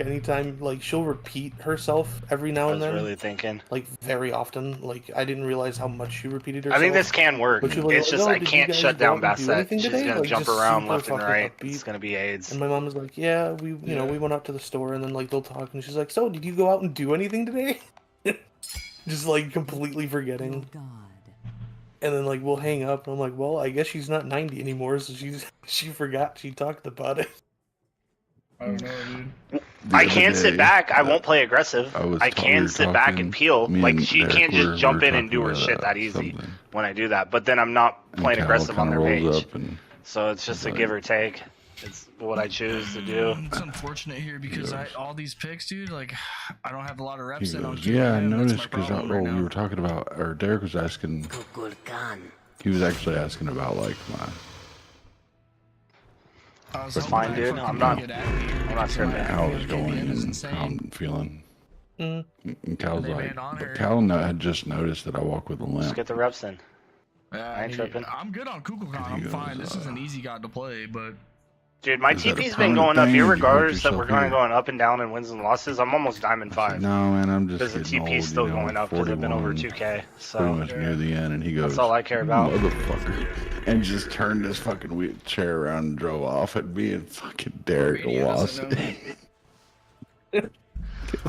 anytime, like, she'll repeat herself every now and then. I was really thinking. Like, very often. Like, I didn't realize how much she repeated herself. I think this can work. But it's just I can't shut down Bassett. She's gonna jump around left and right. It's gonna be AIDS. And my mom was like, yeah, we went out to the store, and then, like, they'll talk, and she's like, so, did you go out and do anything today? Just, like, completely forgetting. Oh, God. And then, like, we'll hang up, and I'm like, well, I guess she's not 90 anymore, so she forgot she talked about it. I don't know, dude. I can sit back. I won't play aggressive. I can sit back and peel. Like, she can't just jump in and do her shit that easy when I do that. But then I'm not playing aggressive on their page. So it's just a give or take. It's what I choose to do. It's unfortunate here because all these picks, dude, like, I don't have a lot of reps in on. Yeah, I noticed because we were talking about, or Derek was asking. He was actually asking about, like, my. It's fine, dude. I'm not sure how I was going and how I'm feeling. And Cal's like, but Cal had just noticed that I walk with a limp. Just get the reps in. I ain't tripping. I'm good on Kukulkan. I'm fine. This is an easy god to play, but. Dude, my TP's been going up, irregardless that we're kind of going up and down in wins and losses. I'm almost Diamond 5. No, man, I'm just because the TP's still going up because I've been over 2K. So pretty much near the end, and he goes, that's all I care about. Motherfucker. And just turned his fucking chair around and drove off at me, and fucking Derek lost it.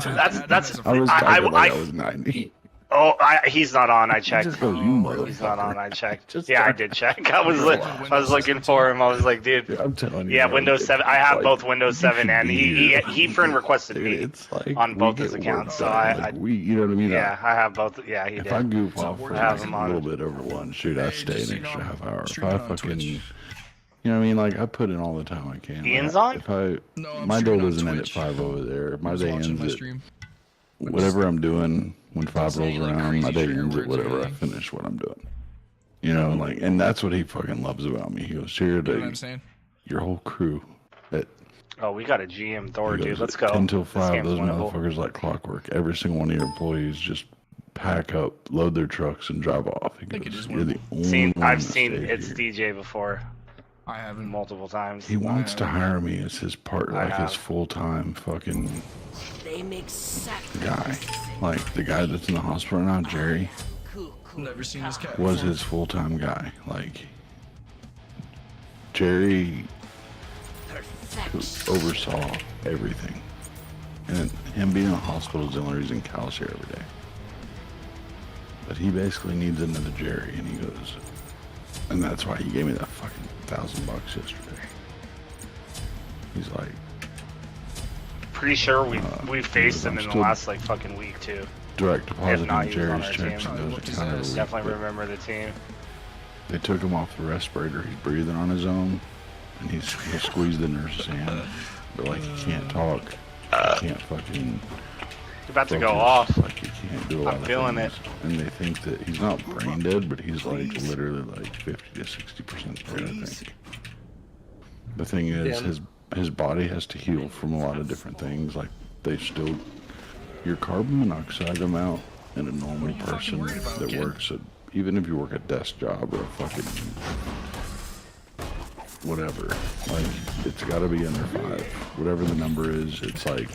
That's I was talking like I was 90. Oh, he's not on. I checked. Just goes, you he's not on. I checked. Yeah, I did check. I was looking for him. I was like, dude. I'm telling you. Yeah, Windows 7. I have both Windows 7 and he friend requested me on both his accounts. So you know what I mean? Yeah, I have both. Yeah, he did. If I goof off for a little bit over lunch, shoot, I stay an extra half hour. If I fucking, you know what I mean? Like, I put in all the time I can. Ian's on? If my day doesn't end at 5 over there, my day ends at whatever I'm doing. When 5 rolls around, my day ends at whatever I finish what I'm doing. You know, like, and that's what he fucking loves about me. He goes, here, your whole crew. Oh, we got a GM Thor, dude. Let's go. 10 till 5, those motherfuckers like clockwork. Every single one of your employees just pack up, load their trucks, and drive off. He goes, you're the only one I've seen it's DJ before. I haven't multiple times. He wants to hire me as his part, like his full-time fucking guy. Like the guy that's in the hospital now, Jerry. Never seen this cat was his full-time guy. Like Jerry oversaw everything, and him being in the hospital is the only reason Cal's here every day. But he basically needs another Jerry, and he goes, and that's why he gave me that fucking $1,000 yesterday. He's like, pretty sure we faced him in the last like fucking week too. Direct deposit on Jerry's checks and goes to counter. Definitely remember the team. They took him off the respirator. He's breathing on his own, and he'll squeeze the nurse's hand, but like he can't talk, he can't fucking. He's about to go off. Like he can't do a lot I'm feeling it. And they think that he's not brain dead, but he's like literally like 50 to 60% dead, I think. The thing is, his body has to heal from a lot of different things. Like your carbon monoxide amount in a normal person that works at, even if you work a desk job or a fucking whatever, like it's got to be under 5. Whatever the number is, it's like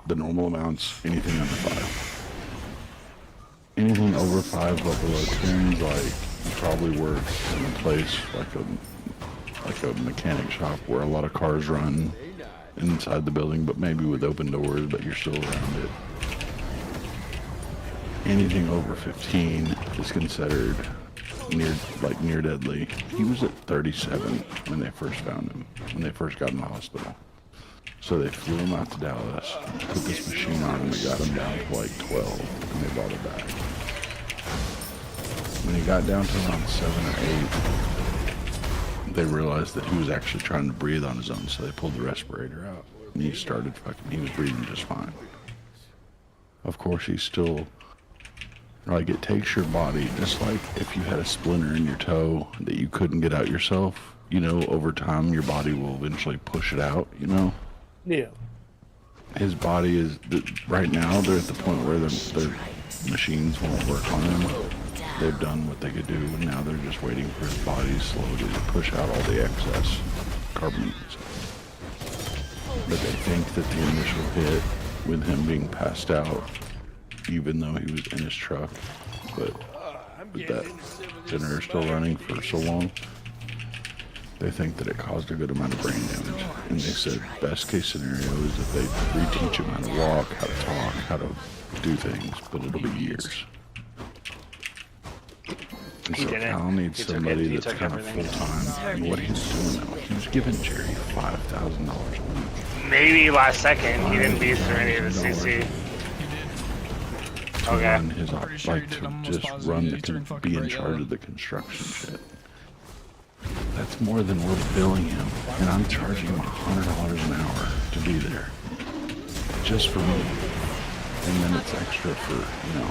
the normal amounts. Anything under 5. Anything over 5 but below 10 is like you probably work in a place like a mechanic shop where a lot of cars run inside the building, but maybe with open doors, but you're still around it. Anything over 15 is considered near deadly. He was at 37 when they first found him, when they first got in the hospital. So they flew him out to Dallas, put this machine on him, and got him down to like 12, and they brought it back. When he got down to around 7 or 8, they realized that he was actually trying to breathe on his own, so they pulled the respirator out, and he was breathing just fine. Of course, he's still, like, it takes your body, just like if you had a splinter in your toe that you couldn't get out yourself, you know, over time, your body will eventually push it out, you know? Yeah. His body is, right now, they're at the point where their machines won't work on him. They've done what they could do, and now they're just waiting for his body slowly to push out all the excess carbon. But they think that the initial hit with him being passed out, even though he was in his truck, but with that generator still running for so long, they think that it caused a good amount of brain damage. And they said best case scenario is that they reteach him how to walk, how to talk, how to do things, but it'll be years. And so Cal needs somebody that's kind of full-time. And what he was doing though, he was giving Jerry $5,000 a week. Maybe last second he didn't beat through any of the CC. To run his like to just run the be in charge of the construction shit. That's more than we're billing him, and I'm charging him $100 an hour to be there, just for me. And then it's extra for, you know,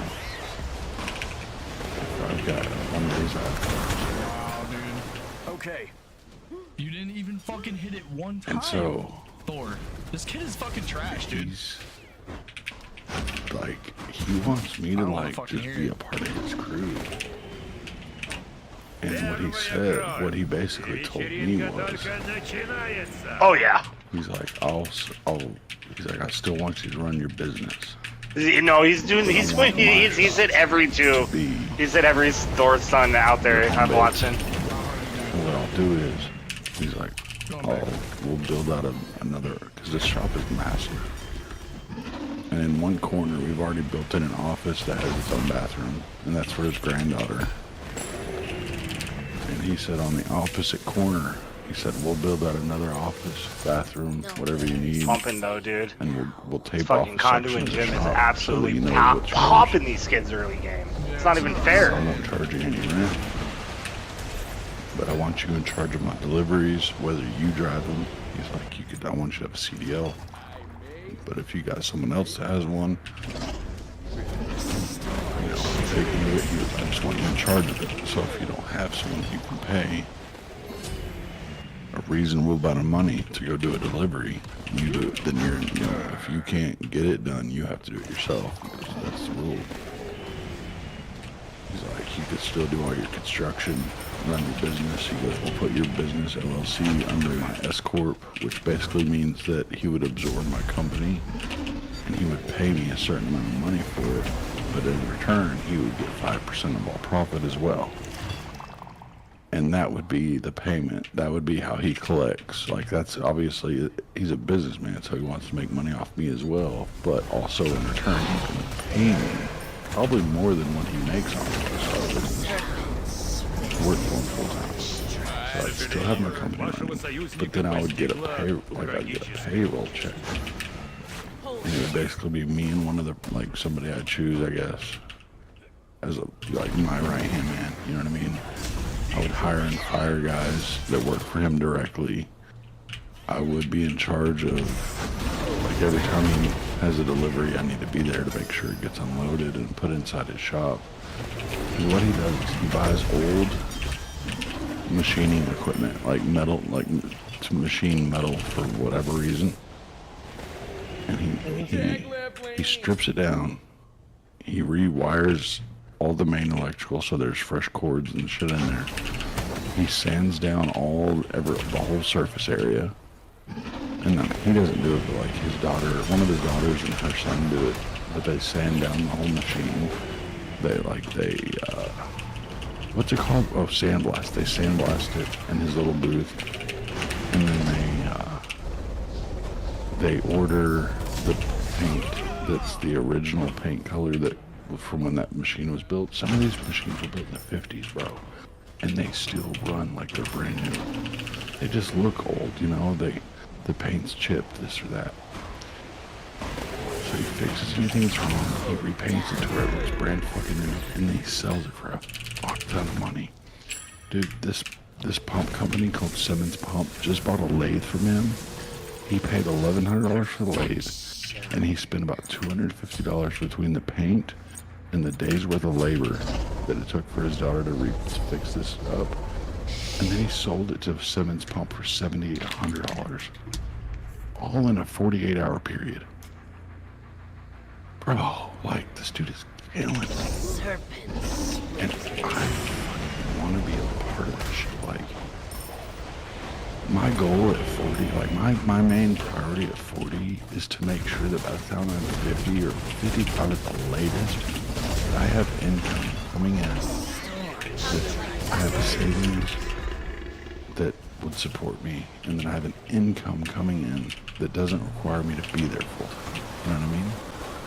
if I've got 1 day's off. Wow, dude. Okay. You didn't even fucking hit it one time. And so, Thor, this kid is fucking trash, dude. He's like, he wants me to like just be a part of his crew. And what he said, what he basically told me was, oh yeah, he's like, he's like, I still want you to run your business. No, he's at every two. He's at every Thor son out there I'm watching. And what I'll do is, he's like, we'll build out another, because this shop is massive. And in one corner, we've already built in an office that has its own bathroom, and that's for his granddaughter. And he said on the opposite corner, he said, we'll build out another office, bathroom, whatever you need. Pumping though, dude. And we'll tape fucking off conduit gym is absolutely so popping these kids early game. It's not even fair. I'm not charging any rent. But I want you in charge of my deliveries, whether you drive them. He's like, I want you to have a CDL. But if you got someone else that has one, you know, they can do it. I just want you in charge of it. So if you don't have someone you can pay a reasonable amount of money to go do a delivery, you do it. Then you know, if you can't get it done, you have to do it yourself. Because that's the rule. He's like, you could still do all your construction, run your business. He goes, we'll put your business LLC under my S Corp, which basically means that he would absorb my company and he would pay me a certain amount of money for it. But in return, he would get 5% of all profit as well. And that would be the payment. That would be how he collects. Like, that's obviously, he's a businessman, so he wants to make money off me as well. But also in return, he's going to pay me probably more than what he makes on this business. Work for him full time. So I'd still have my company running, but then I would get I'd get a payroll check. And it would basically be me and one of the, like, somebody I'd choose, I guess, as like my right-hand man, you know what I mean? I would hire and fire guys that work for him directly. I would be in charge of, like, every time he has a delivery, I need to be there to make sure it gets unloaded and put inside his shop. And what he does is he buys old machining equipment, like metal, like to machine metal for whatever reason. And he strips it down. He rewires all the main electrical so there's fresh cords and shit in there. He sands down the whole surface area. And then he doesn't do it, but like one of his daughters and her son do it. But they sand down the whole machine. What's it called? Oh, sandblast. They sandblast it in his little booth. And then they order the paint that's the original paint color that from when that machine was built. Some of these machines were built in the 50s, bro. And they still run like they're brand new. They just look old, you know? The paint's chipped, this or that. So he fixes anything that's wrong, he repaints it to where it looks brand fucking new, and then he sells it for a fuck ton of money. Dude, this pump company called Simmons Pump just bought a lathe from him. He paid $1,100 for the lathe, and he spent about $250 between the paint and the day's worth of labor that it took for his daughter to fix this up. And then he sold it to Simmons Pump for $7,800. All in a 48-hour period. Bro, like, this dude is killing it. And I fucking want to be a part of that shit. Like, my goal at 40, like my main priority at 40 is to make sure that by the time I'm 50 or 55 at the latest, I have income coming in, that I have a savings that would support me, and then I have an income coming in that doesn't require me to be there for. You know what I mean?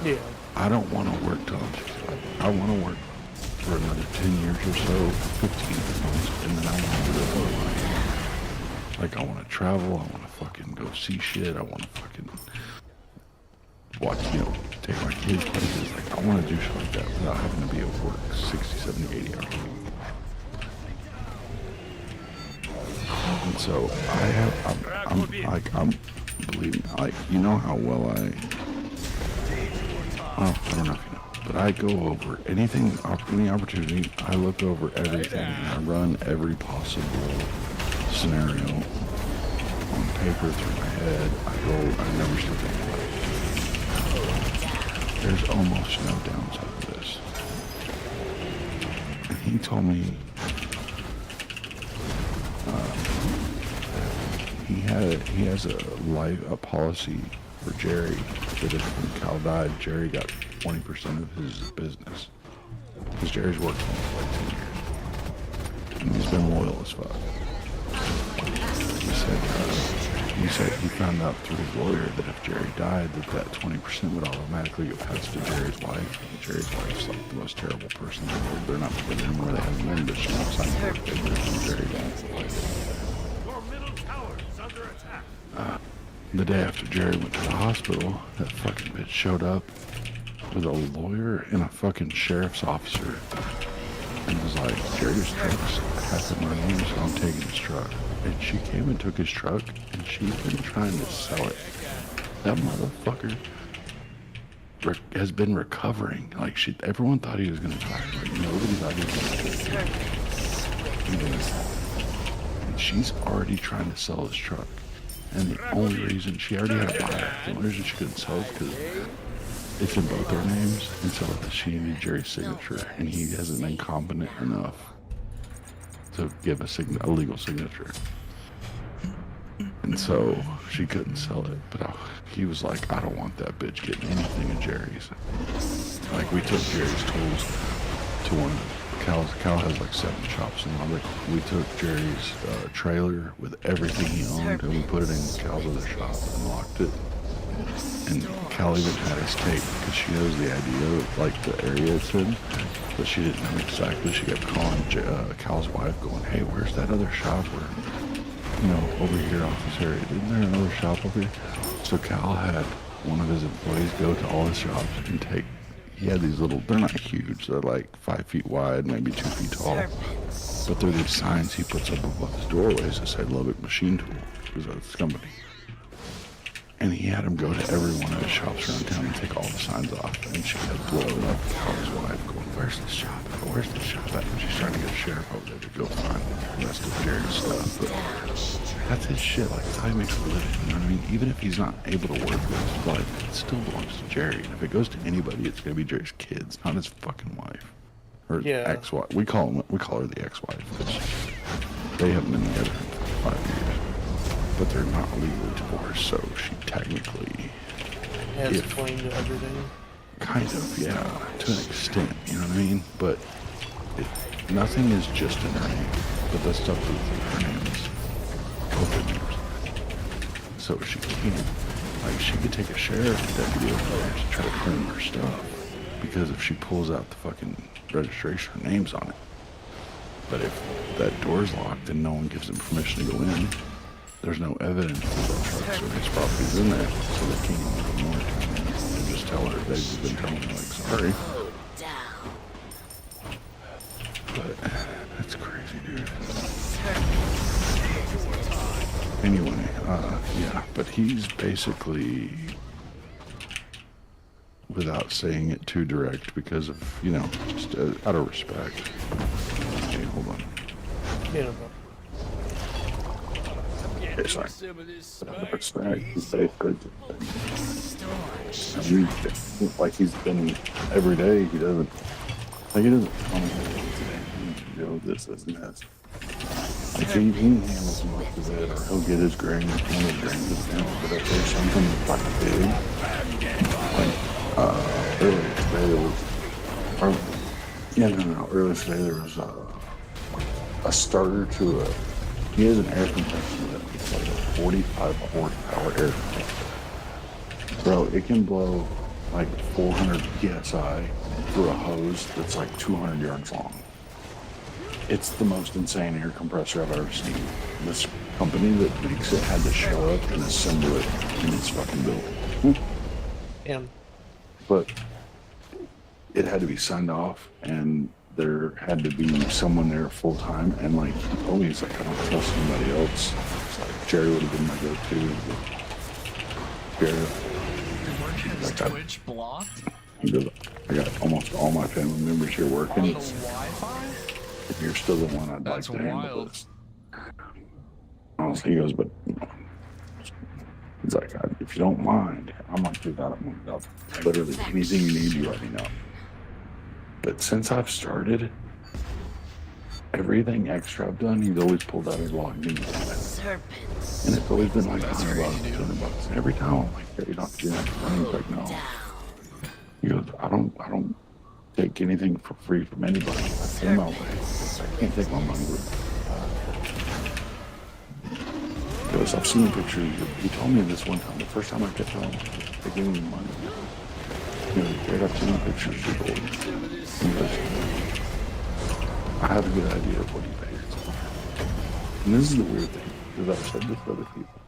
Yeah. I don't want to work till I'm 65. I want to work for another 10 years or so, 15 months, and then I want to live my life. Like, I want to travel, I want to fucking go see shit, I want to fucking watch, take my kids places. Like, I want to do shit like that without having to be at work 60, 70, 80 hours a week. And so, believe me, like, you know how well I don't know if you know, but I go over any opportunity, I look over everything, and I run every possible scenario on paper through my head. I never stop thinking about it. There's almost no downside to this. And he told me he has a policy for Jerry that if when Cal died, Jerry got 20% of his business. Because Jerry's worked for him for like 10 years. And he's been loyal as fuck. He said he found out through his lawyer that if Jerry died, that 20% would automatically get passed to Jerry's wife. And Jerry's wife's like the most terrible person in the world. They're not together anymore. They haven't been, but she won't sign for papers when Jerry died. The day after Jerry went to the hospital, that fucking bitch showed up with a lawyer and a fucking sheriff's officer and was like, Jerry's truck's half of my name, so I'm taking his truck. And she came and took his truck, and she's been trying to sell it. That motherfucker has been recovering. Like, everyone thought he was gonna die. Like, nobody thought he was gonna die. And she's already trying to sell his truck. And the only reason she already had a buyer, the only reason she couldn't sell it because it's in both our names, and so she needed Jerry's signature, and he hasn't been competent enough to give a legal signature. And so she couldn't sell it, but he was like, I don't want that bitch getting anything in Jerry's. Like, we took Jerry's tools to one of Cal has like 7 shops in Lubbock. We took Jerry's trailer with everything he owned, and we put it in Cal's other shop and locked it. And Cal even had us tape because she knows the idea of like the area it's in, but she didn't know exactly. She kept calling Cal's wife, going, "Hey, where's that other shop? Or, over here off this area. Isn't there another shop over here?" So Cal had one of his employees go to all his shops and take. He had these little, they're not huge, they're like 5 feet wide, maybe 2 feet tall. But they're these signs he puts up above his doorways that say Lubbock Machine Tool, because that's his company. And he had him go to every one of his shops around town and take all the signs off. And she had blowing up Cal's wife going, "Where's this shop at? Where's this shop at?" And she's trying to get a sheriff over there to go find the rest of Jerry's stuff. But that's his shit. Like, that's how he makes a living. You know what I mean? Even if he's not able to work with his wife, it still belongs to Jerry. And if it goes to anybody, it's gonna be Jerry's kids, not his fucking wife or ex-wife. We call her the ex-wife because they haven't been together for 5 years. But they're not legally divorced, so she technically has claim to everything. Kind of, yeah, to an extent, you know what I mean? But nothing is just in her name, but the stuff that's in her name is both her names. So she can't, like, she could take a sheriff deputy over there to try to claim her stuff, because if she pulls out the fucking registration, her name's on it. But if that door's locked and no one gives them permission to go in, there's no evidence that that truck, so his property's in there, so they can't even go north and just tell her. They've been telling her, like, sorry. But that's crazy, dude. Anyway, yeah, but he's basically, without saying it too direct, because of, just out of respect. Hey, hold on. Yeah, no problem. It's like, like he's been every day. He doesn't tell me this and that. If he handles him up to bed, or he'll get his grain, handle grain to the family, but if there's something like big, like, earlier today there was, earlier today there was a starter to he has an air compressor that's like a 45 horsepower air compressor. Bro, it can blow like 400 PSI through a hose that's like 200 yards long. It's the most insane air compressor I've ever seen. This company that makes it had to show up and assemble it in its fucking building. Damn. But it had to be signed off, and there had to be someone there full time. And like he told me, he's like, I don't trust anybody else. It's like Jerry would have been my go-to. Jerry. Like, Twitch blocked? He goes, I got almost all my family members here working. On the Wi-Fi? If you're still the one I'd That's like to handle wild. this. Honestly, he goes, but he's like, if you don't mind, I'm like, dude, I'm literally anything you need, you let me know. But since I've started, everything extra I've done, he's always pulled out his wallet and given me that. And it's always been like $100, $200. And every time I'm like, hey, you don't have to do that. And he's like, no. He goes, I don't take anything for free from anybody. I pay my way. I can't take my money with me. He goes, I've seen a picture. He told me this one time, the first time I kept home, they gave me money. He goes, I've seen pictures of gold. He goes, I have a good idea of what he pays. And this is the weird thing, because I've said this to other people.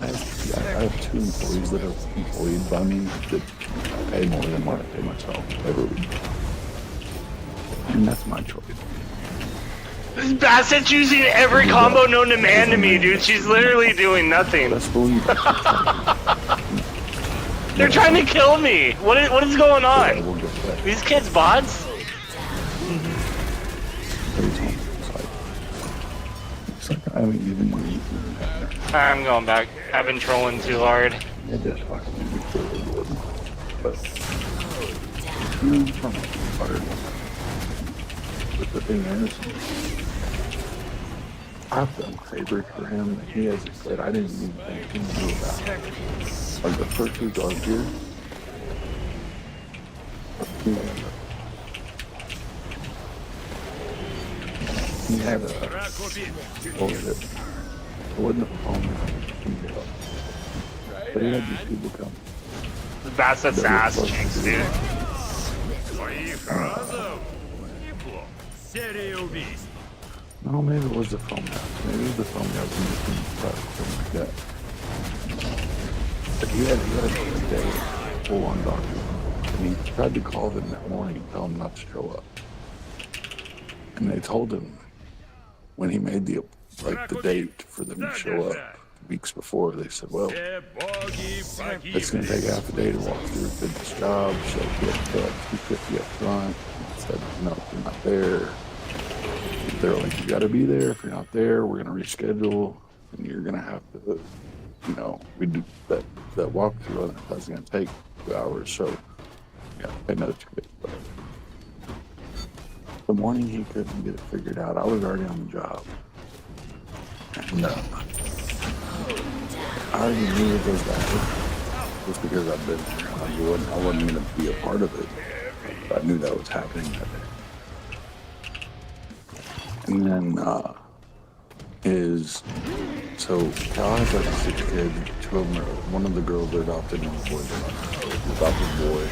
I have 2 employees that are employed by me that pay more than what I pay myself every week. And that's my choice. This Bassett's using every combo known to man to me, dude. She's literally doing nothing. Let's believe it. They're trying to kill me. What is going on? Yeah, we'll get that. These kids bots? It's like I haven't even eaten. I'm going back. I've been trolling too hard. It just fucking made me feel really good. But I'm fired. But the thing is, I've done favors for him that he hasn't said I didn't even think he knew about. Like the first week I was here, he had a bullshit. It wasn't a phone. But he had these people come. Bassett's ass cheeks, dude. No, maybe it was the phone house. Maybe it was the phone house and something like that. But he had a day full-on doctor. And he tried to call them that morning and tell them not to show up. And they told him when he made the date for them to show up weeks before, they said, well, it's going to take half a day to walk through a fitness job, so he had to pay like $250 up front. He said, no, if you're not there, they're like, you got to be there. If you're not there, we're going to reschedule, and you're going to have to, we do that walkthrough, and that's going to take 2 hours, so yeah, pay another $250. The morning he couldn't get it figured out, I was already on the job. And I already knew it was bad, just because I've been there. I wasn't going to be a part of it. But I knew that was happening that day. And then so Cal has like 6 kids. 2 of them are, one of the girls are adopted and the boys are adopted boy.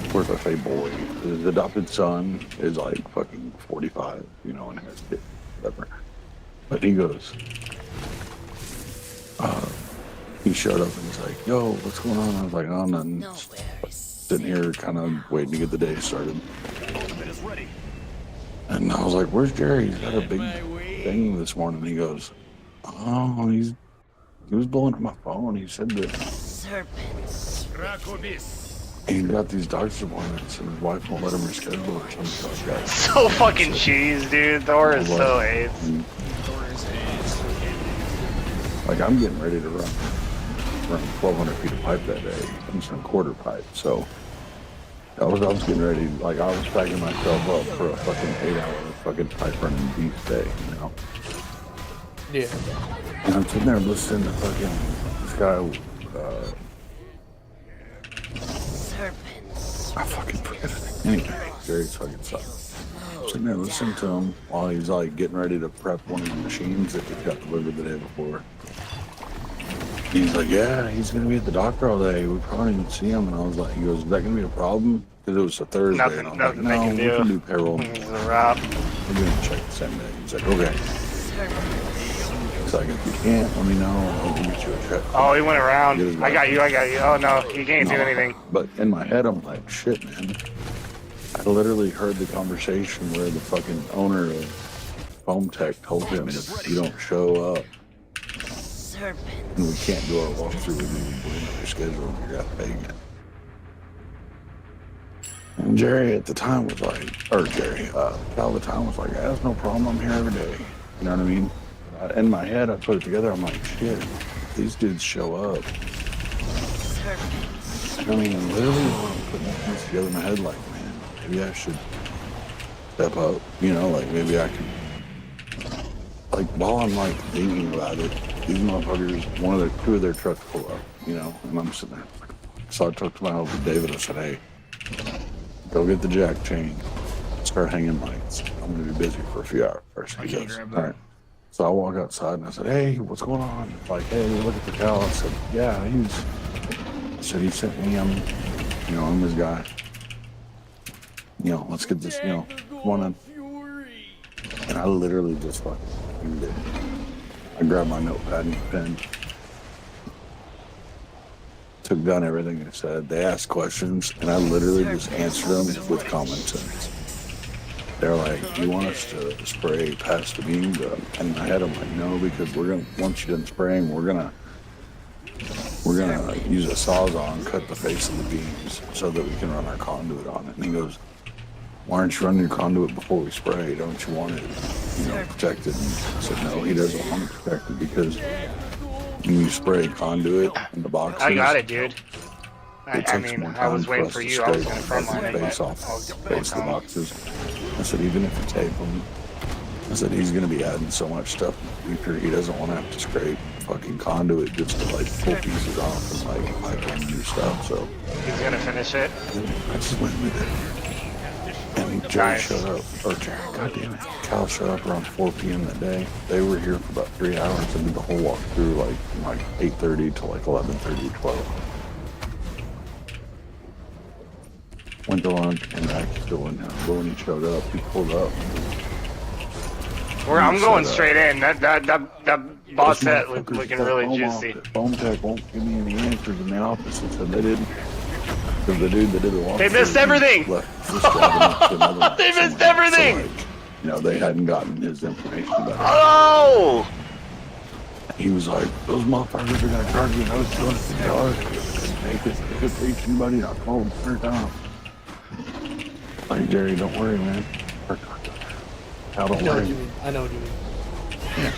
Of course I say boy. His adopted son is like fucking 45, and has kids, whatever. But he goes, he showed up and he's like, yo, what's going on? I was like, oh, nothing. Sitting here kind of waiting to get the day started. And I was like, where's Jerry? He's got a big thing this morning. He goes, oh, he was blowing up my phone. He said that he got these doctor's appointments and his wife won't let him reschedule or something like that. So fucking cheese, dude. Thor is so ace. Like, I'm getting ready to run 1,200 feet of pipe that day. I'm just on quarter pipe. So I was getting ready, like I was packing myself up for a fucking 8-hour fucking pipe running beef day, you know? Yeah. And I'm sitting there listening to fucking this guy, I fucking forget his name. Anyway, Jerry's fucking sucks. I'm sitting there listening to him while he's like getting ready to prep one of the machines that he got delivered the day before. He's like, yeah, he's gonna be at the doctor all day. We probably didn't see him. And I was like, he goes, is that gonna be a problem? Because it was a Thursday. Nothing, and I was nothing like, no, they can do. Payroll. It's a wrap. We're gonna check the same day. He's like, okay. He's like, if you can't, let me know. I'll give you a check. Oh, he went around. I got you. Oh no, you can't do anything. But in my head, I'm like, shit, man. I literally heard the conversation where the fucking owner of Foam Tech told him, if you don't show up, and we can't do our walkthrough with you, we're in your schedule, and you're not paying it. And Jerry at the time was like, Cal at the time was like, yeah, that's no problem, I'm here every day. You know what I mean? In my head, I put it together, I'm like, shit, these dudes show up. I mean, literally, I'm putting things together in my head, like, man, maybe I should step up, you know, like, maybe I can, like, while I'm, like, thinking about it, these motherfuckers, two of their trucks pull up, you know, and I'm sitting there, like, so I talked to my helper, David, I said, hey, go get the jack chain, start hanging lights. I'm going to be busy for a few hours. He goes, all right. So I walk outside and I said, hey, what's going on? Like, hey, look at the cow. I said, yeah, he sent me, I'm his guy. You know, let's get this, come on in. And I literally just fucking did. I grabbed my notepad and pen. Took down everything they said. They asked questions, and I literally just answered them with common sense. They're like, you want us to spray past the beam? And in my head, I'm like, no, because once you're done spraying, we're gonna use a Sawzall, cut the face of the beams so that we can run our conduit on it. And he goes, why aren't you running your conduit before we spray? Don't you want it, protected? And I said, no, he doesn't want it protected because when you spray conduit in the boxes, I got it, dude. I mean, I was waiting for you. I was going to frontline it. Face the boxes. I said, even if you tape them, I said, he's going to be adding so much stuff in the future, he doesn't want to have to scrape fucking conduit just to, like, pull pieces off and, like, pipe on new stuff, so. He's going to finish it? I just went with it. And Jerry showed up, God damn it, Cal showed up around 4 p.m. that day. They were here for about 3 hours and did the whole walk through, like 8:30 to, like, 11:30, 12. Went to lunch, and I still in there. But when he showed up, he pulled up. I'm going straight in. That boss set looking really juicy. Foam Tech won't give me any answers in the office. He said they didn't. Because the dude that did the walk, they missed everything. They missed everything. So, like, they hadn't gotten his information about it. Oh! He was like, those motherfuckers are gonna charge me another $250. They could reach anybody. I called them 3 times. Like, Jerry, don't worry, man. Cal, don't worry. I know what you mean. Yeah.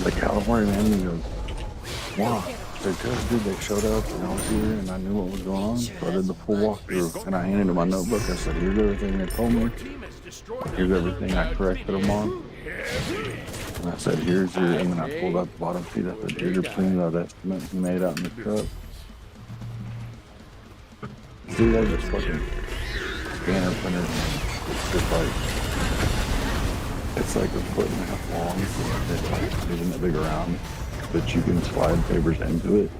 Like, Cal, don't worry, man. He goes, why? Because, dude, they showed up and I was here and I knew what was going on. So I did the full walkthrough and I handed him my notebook. I said, here's everything they told me. Here's everything I corrected them on. And I said, here's your, and then I pulled up the bottom sheet. I said, here's your clean out estimate you made out in the truck. Dude, I just fucking scanner printer. It's like a 1.5 long. It's like moving it big around, but you can slide papers into it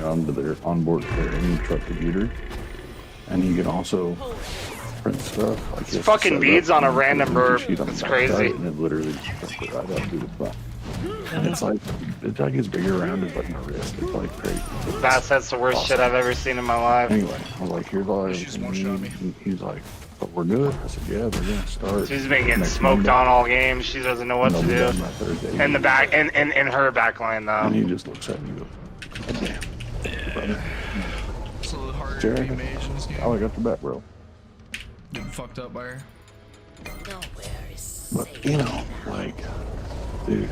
onto their onboard carrying truck computer, and you can also print stuff. Like it's fucking beads on a random burp. It's crazy. And it literally just it right up through the front. And it's like it's bigger around as like my wrist. It's like crazy. That's the worst shit I've ever seen in my life. Anyway, I was like, here's all everything you need. And he's like, but we're good. I said, yeah, they're gonna start. She's been getting smoked on all game. She doesn't know what to do. In the back, in her back line though. And he just looks at me and goes, God damn. Yeah. It's a little harder Jerry, to be mage in this game. I got the back, bro. Getting fucked up by her. But like, dude,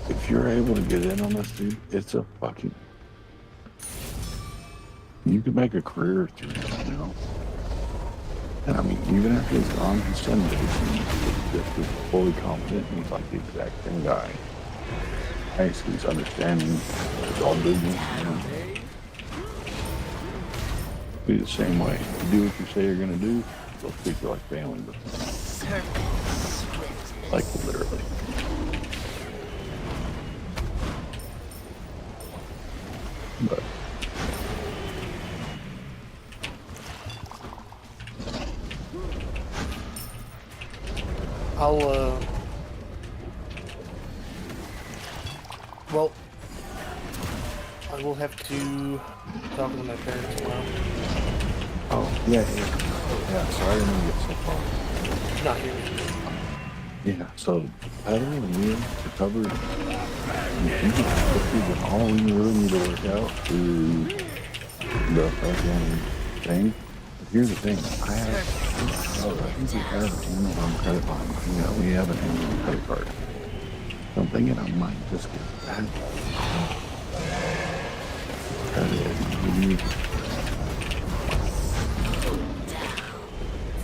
if you're able to get in on this, dude, it's a fucking. You could make a career through it, And I mean, even after he's gone, he's done he's just fully confident, and he's like the exact same guy. Nice, he's understanding. It's all business. You know? Be the same way. You do what you say you're gonna do, they'll treat you like family. But like literally. But well, I will have to talk to my parents tomorrow. oh yeah. Sorry, I didn't get so far. Not here. Yeah, so paddling and me to cover and all we really need to work out through the fucking thing. But here's the thing, I think we have an Amazon credit line. You know, we have an Amazon credit card. So I'm thinking I might just get that credit.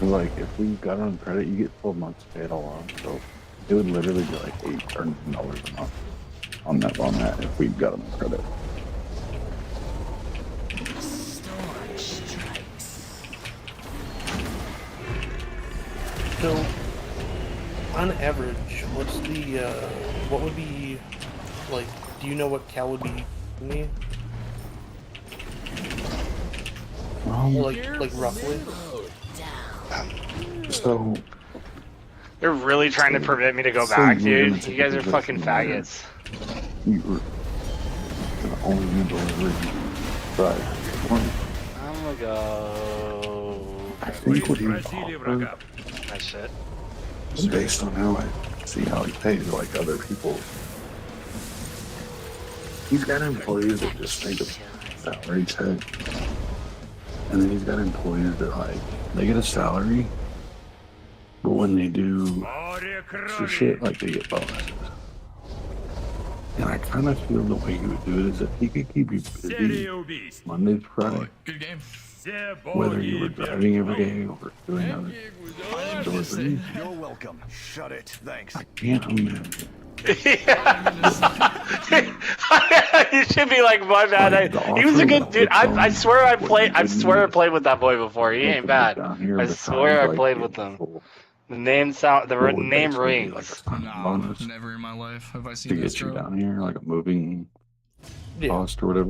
Like, if we got on credit, you get 12 months to pay it all off. So it would literally be like $8 or $9 a month on that if we got on credit. So, on average, what's the, what would be, like, do you know what Cal would be to me? Like roughly? So they're really trying to prevent me to go back, dude. You guys are fucking faggots. You were gonna only be delivered by one. I'm gonna go. I think what he offered, That shit. based on how I see how he pays like other people. He's got employees that just make a salary check. And then he's got employees that like they get a salary, but when they do extra shit, like they get bonuses. And I kind of feel the way he would do it is if he could keep you busy Monday to Friday, Good game. whether you were driving every day or doing other deliveries. You're welcome. Shut it. Thanks. I can't imagine. You should be like, my bad. He was a good dude. I swear I played with that boy before. He ain't bad. I swear I played with him. The name rings. No, never in my life have I seen To this get you girl. down here, like a moving cost or whatever.